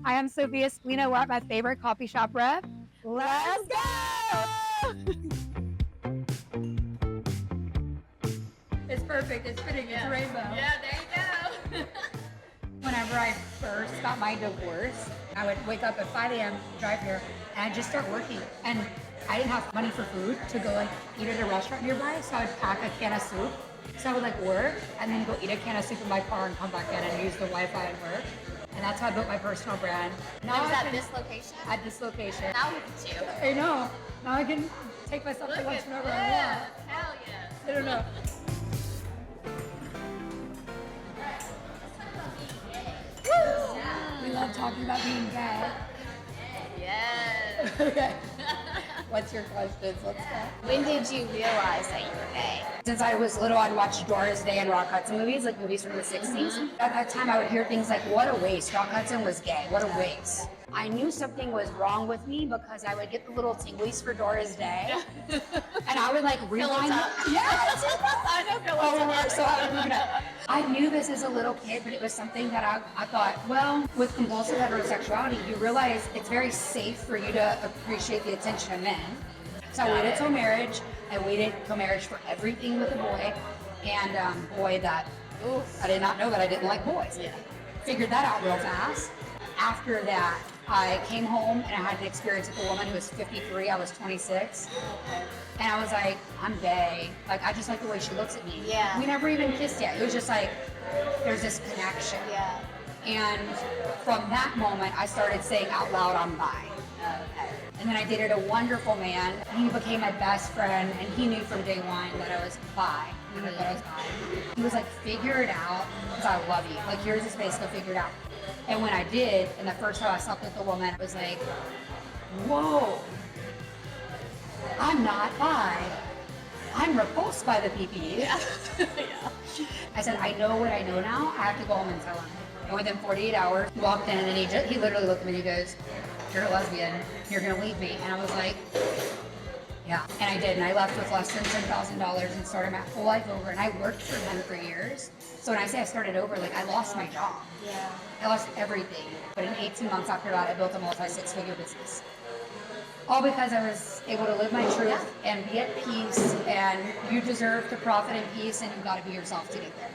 I am Sophia Spallino. We're at my favorite coffee shop rep. Let's go! It's perfect. It's fitting. It's rainbow. Yeah, there you go. Whenever I first got my divorce, I would wake up at 5 a.m., drive here, and I'd just start working. And I didn't have money for food to go like eat at a restaurant nearby, so I would pack a can of soup. So I would like work and then go eat a can of soup in my car and come back in and use the Wi-Fi and work. And that's how I built my personal brand. Now was at this location? At this location. Now look at you. I know. Now I can take myself to lunch whenever I want. Hell yes. I don't know. We love talking about being gay. Yes. Okay. What's your questions? Let's go. When did you realize that you were gay? Since I was little, I'd watch Doris Day and Rock Hudson movies, like movies from the 60s. At that time, I would hear things like, what a waste, Rock Hudson was gay, what a waste. I knew something was wrong with me because I would get the little tinglies for Doris Day. And I would like rewind. Yes! I know Phyllis. So I knew this as a little kid, but it was something that I thought, well, with compulsive heterosexuality, you realize it's very safe for you to appreciate the attention of men. So I waited till marriage. I waited till marriage for everything with a boy. And boy, that, I did not know that I didn't like boys. Yeah. Figured that out real fast. After that, I came home and I had an experience with a woman who was 53, I was 26. And I was like, I'm gay. Like, I just like the way she looks at me. Yeah. We never even kissed yet. It was just like, there's this connection. Yeah. And from that moment, I started saying out loud, I'm bi. Okay. And then I dated a wonderful man. He became my best friend, and he knew from day one that I was bi. And I thought I was bi. He was like, figure it out, because I love you. Like, here's the space, go figure it out. And when I did, and the first time I slept with a woman, it was like, whoa, I'm not bi. I'm repulsed by the PPE. Yeah. I said, I know what I know now. I have to go home and tell him. And within 48 hours, he walked in, and then he literally looked at me and he goes, you're a lesbian. You're going to leave me. And I was like, yeah. And I did. And I left with less than $10,000 and started my whole life over. And I worked for him for years. So when I say I started over, like, I lost my job. Yeah. I lost everything. But in 18 months after that, I built a multi-six-figure business. All because I was able to live my truth and be at peace. And you deserve to profit in peace, and you've got to be yourself to get there.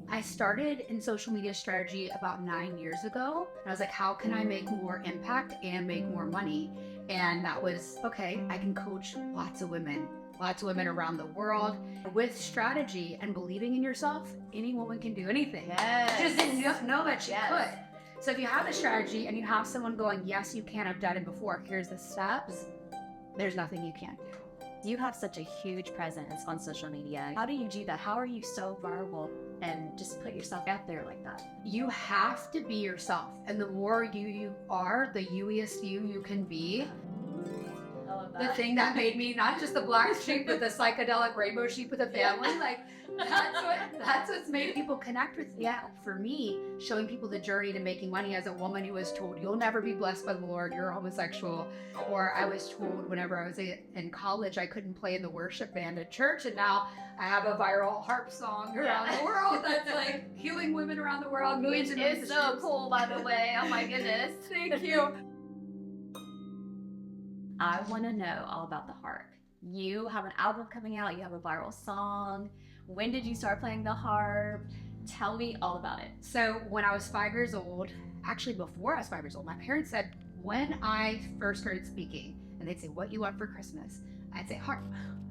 I started in social media strategy about 9 years ago. And I was like, how can I make more impact and make more money? And that was, okay, I can coach lots of women around the world. With strategy and believing in yourself, any woman can do anything. Yes. Just didn't know that she could. So if you have a strategy and you have someone going, yes, you can, I've done it before, here's the steps, there's nothing you can't do. You have such a huge presence on social media. How do you do that? How are you so viral and just put yourself out there like that? You have to be yourself. And the more you are, the you-iest you can be. I love that. The thing that made me not just the black sheep, but the psychedelic rainbow sheep with the family. Like, that's what's made people connect with me. Yeah, for me, showing people the journey to making money as a woman who was told, you'll never be blessed by the Lord, you're homosexual. Or I was told whenever I was in college, I couldn't play in the worship band at church. And now I have a viral harp song around the world that's like healing women around the world. Which is so cool, by the way. Oh my goodness. Thank you. I want to know all about the harp. You have an album coming out, you have a viral song. When did you start playing the harp? Tell me all about it. So when I was 5 years old, actually before I was 5 years old, my parents said, when I first started speaking, and they'd say, what you want for Christmas? I'd say harp.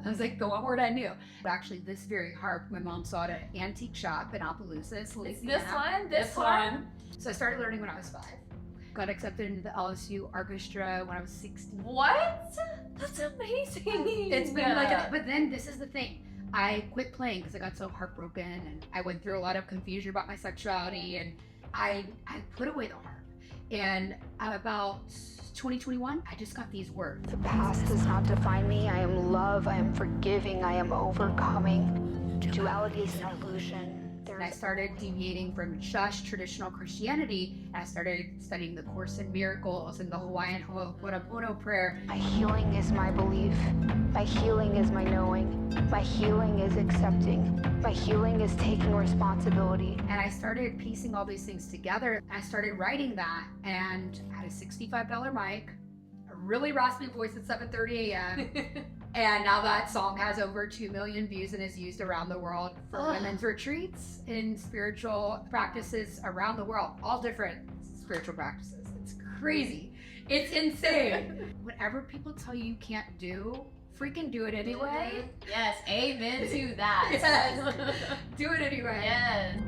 I was like, the one word I knew. But actually, this very harp, my mom saw it at an antique shop in Opelousas, South Louisiana. This one? So I started learning when I was 5. Got accepted into the LSU orchestra when I was 16. What? That's amazing. It's been like, but then this is the thing. I quit playing because I got so heartbroken, and I went through a lot of confusion about my sexuality, and I put away the harp. And about 2021, I just got these words. The past does not define me. I am love. I am forgiving. I am overcoming. Duality is an illusion. And I started deviating from just traditional Christianity. I started studying the Course in Miracles and the Hawaiian Ho'oponopono prayer. My healing is my belief. My healing is my knowing. My healing is accepting. My healing is taking responsibility. And I started piecing all these things together. I started writing that and had a $65 mic, a really raspy voice at 7:30 a.m. And now that song has over 2 million views and is used around the world for women's retreats and spiritual practices around the world, all different spiritual practices. It's crazy. It's insane. Whatever people tell you can't do, freaking do it anyway. Yes, amen to that. Yes. Do it anyway. Yes.